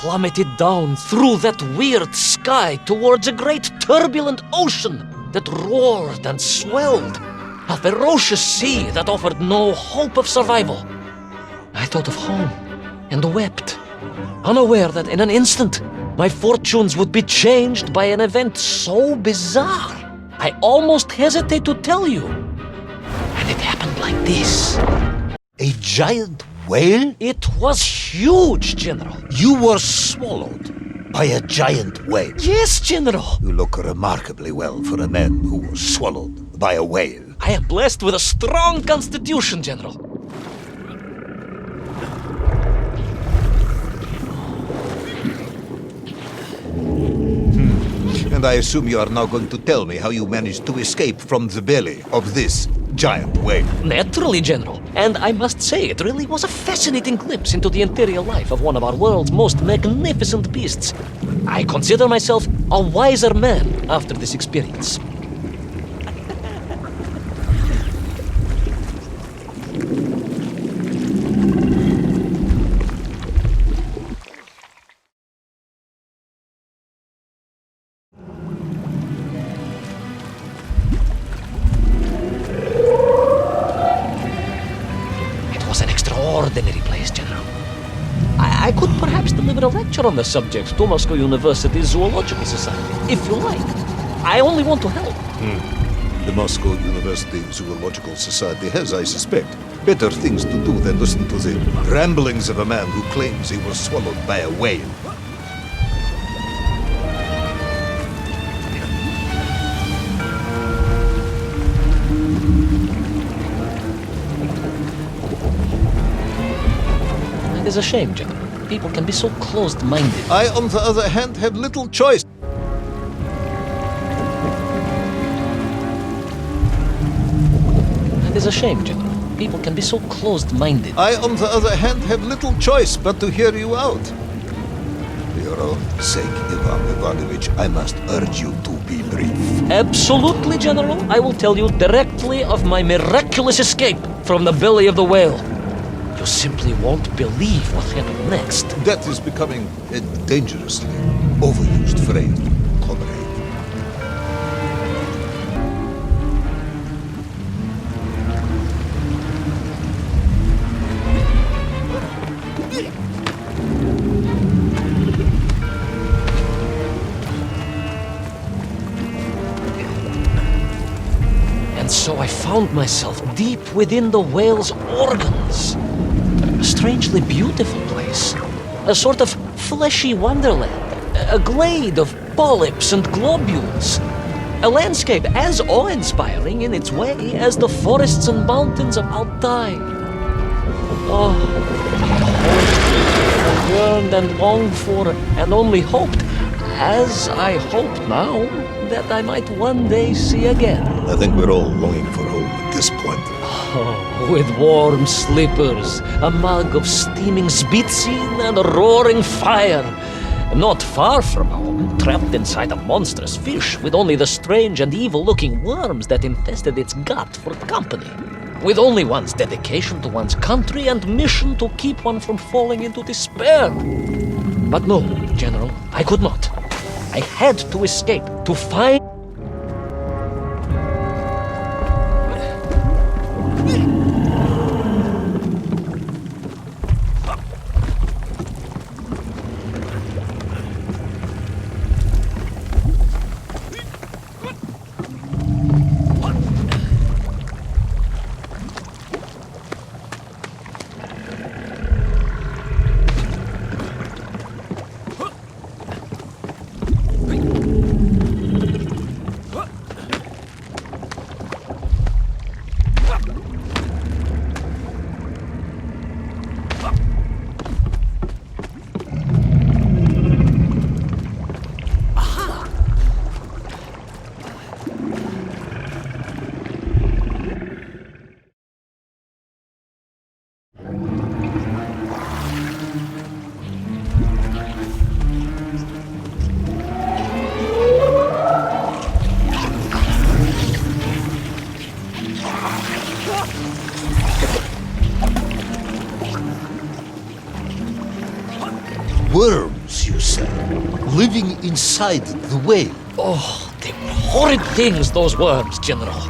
plummeted down through that weird sky towards a great turbulent ocean that roared and swelled, a ferocious sea that offered no hope of survival. I thought of home and wept, unaware that in an instant my fortunes would be changed by an event so bizarre I almost hesitate to tell you. And it happened like this. A giant whale? It was huge, General. You were swallowed by a giant whale. Yes, General. You look remarkably well for a man who was swallowed by a whale. I am blessed with a strong constitution, General. And I assume you are now going to tell me how you managed to escape from the belly of this giant whale. Naturally, General. And I must say, it really was a fascinating glimpse into the interior life of one of our world's most magnificent beasts. I consider myself a wiser man after this experience. Ordinary place, General. I could perhaps deliver a lecture on the subject to Moscow University's Zoological Society, if you like. I only want to help. The Moscow University Zoological Society has, I suspect, better things to do than listen to the ramblings of a man who claims he was swallowed by a whale. It is a shame, General. People can be so closed-minded. I, on the other hand, have little choice. It is a shame, General. People can be so closed-minded. I, on the other hand, have little choice but to hear you out. For your own sake, Ivan Ivanovich, I must urge you to be brief. Absolutely, General. I will tell you directly of my miraculous escape from the belly of the whale. You simply won't believe what happened next. That is becoming a dangerously overused phrase, Comrade. And so I found myself deep within the whale's organs. A strangely beautiful place. A sort of fleshy wonderland. A glade of polyps and globules. A landscape as awe-inspiring in its way as the forests and mountains of Altai. Oh, I yearned and longed for and only hoped, as I hope now, that I might one day see again. I think we're all longing for home at this point. Oh, with warm slippers, a mug of steaming Spitsin and a roaring fire. Not far from home, trapped inside a monstrous fish with only the strange and evil-looking worms that infested its gut for company. With only one's dedication to one's country and mission to keep one from falling into despair. But no, General, I could not. I had to escape, to find... Worms, you say? Living inside the whale? Oh, they were horrid things, those worms, General.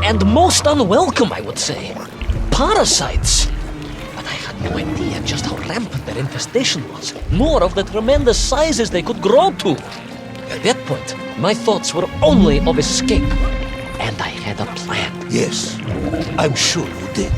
And most unwelcome, I would say. Parasites. But I had no idea just how rampant their infestation was, nor of the tremendous sizes they could grow to. At that point, my thoughts were only of escape. And I had a plan. Yes, I'm sure you did.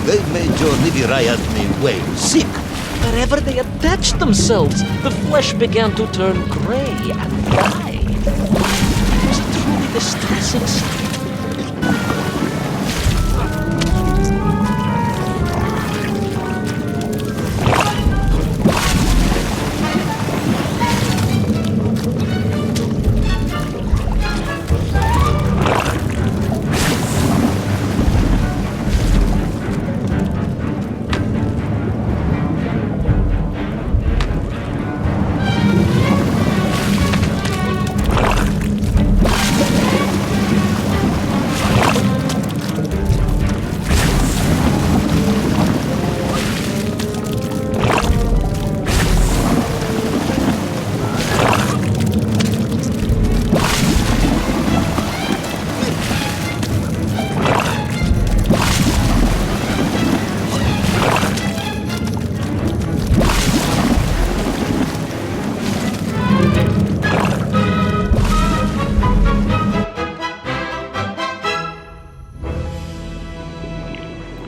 They made your Nivirayatni whale sick. Wherever they attached themselves, the flesh began to turn gray and dry. It was a truly distressing sight.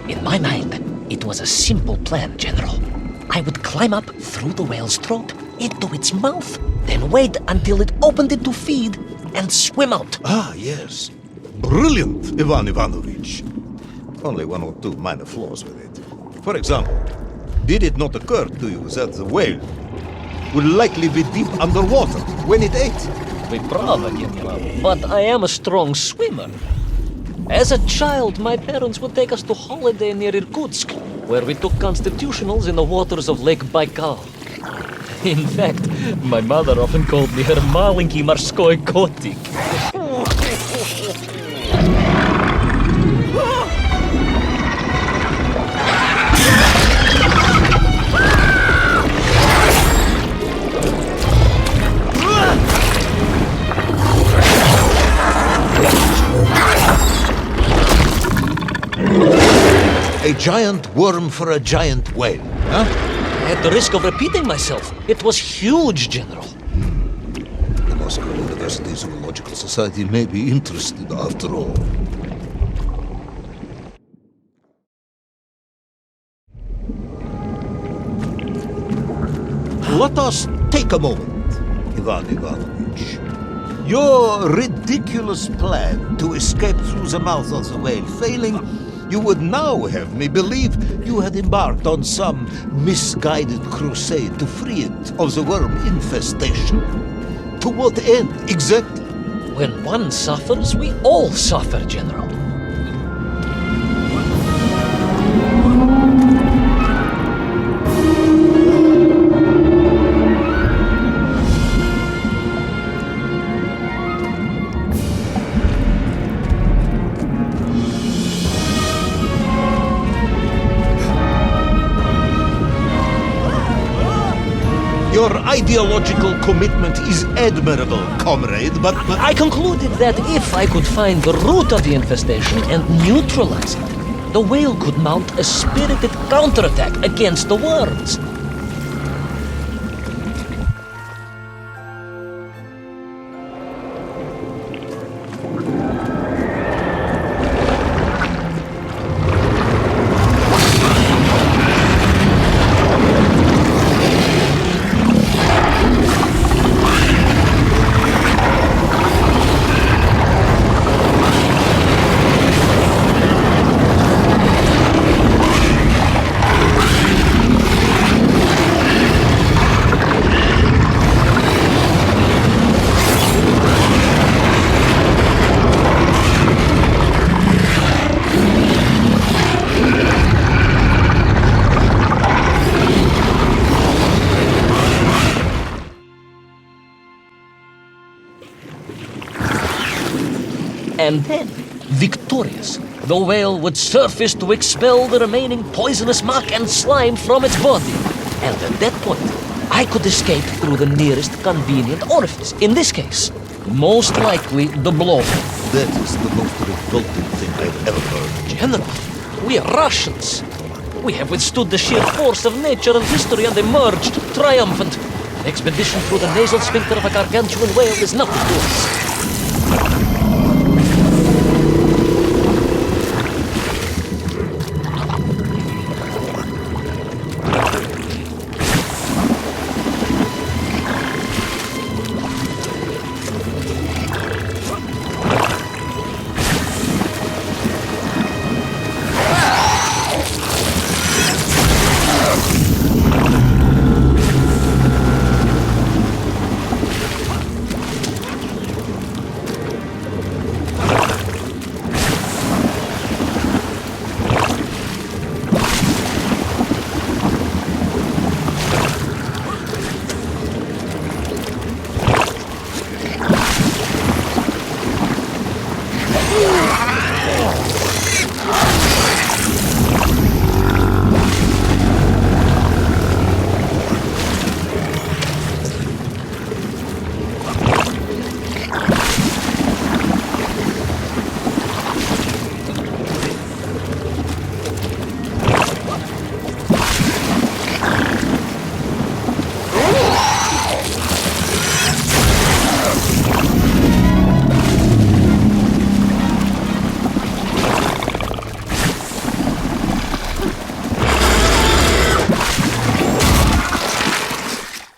In my mind, it was a simple plan, General. I would climb up through the whale's throat, into its mouth, then wait until it opened it to feed, and swim out. Ah, yes. Brilliant, Ivan Ivanovich. Only one or two minor flaws with it. For example, did it not occur to you that the whale would likely be deep underwater when it ate? We bravo, General, but I am a strong swimmer. As a child, my parents would take us to holiday near Irkutsk, where we took constitutionals in the waters of Lake Baikal. In fact, my mother often called me her malenький морской котик. A giant worm for a giant whale, huh? At the risk of repeating myself, it was huge, General. The Moscow University Zoological Society may be interested after all. Let us take a moment Ivan Ivanovich. Your ridiculous plan to escape through the mouth of the whale failing, you would now have me believe you had embarked on some misguided crusade to free it of the worm infestation. To what end, exactly? When one suffers, we all suffer, General. Your ideological commitment is admirable, comrade, but... I concluded that if I could find the root of the infestation and neutralize it, the whale could mount a spirited counterattack against the worms. And then, victorious, the whale would surface to expel the remaining poisonous muck and slime from its body. And at that point, I could escape through the nearest convenient orifice. In this case, most likely the blowhole. That is the most revolting thing I've ever heard. General, we are Russians. We have withstood the sheer force of nature and history and emerged triumphant. An expedition through the nasal sphincter of a gargantuan whale is nothing to us.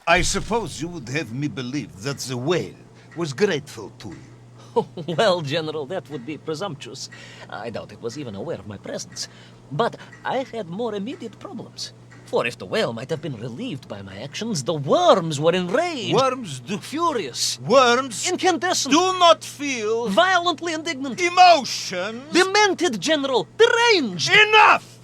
I suppose you would have me believe that the whale was grateful to you. Well, General, that would be presumptuous. I doubt it was even aware of my presence. But I had more immediate problems. For if the whale might have been relieved by my actions, the worms were enraged. Worms do... Furious. Worms Incandescent. do not feel... Violently indignant. emotions. Demented, General. Deranged. Enough!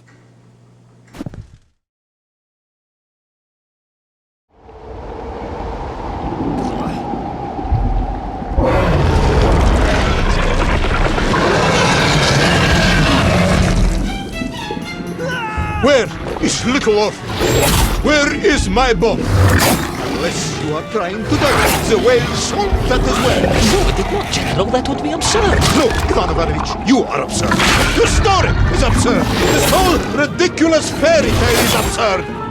Where is Little Orpheus? Where is my bomb? Unless you are trying to direct the whale's that as well. No, it did not, General. That would be absurd. No, Ivan Ivanovich, you are absurd. The story is absurd. This whole ridiculous fairy tale is absurd.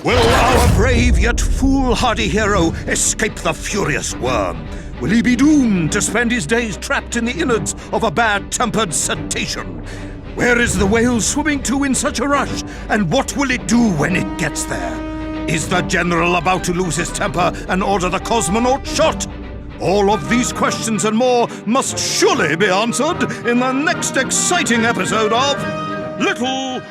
Will our brave yet foolhardy hero escape the furious worm? Will he be doomed to spend his days trapped in the innards of a bad-tempered cetacean? Where is the whale swimming to in such a rush, and what will it do when it gets there? Is the general about to lose his temper and order the cosmonaut shot? All of these questions and more must surely be answered in the next exciting episode of Little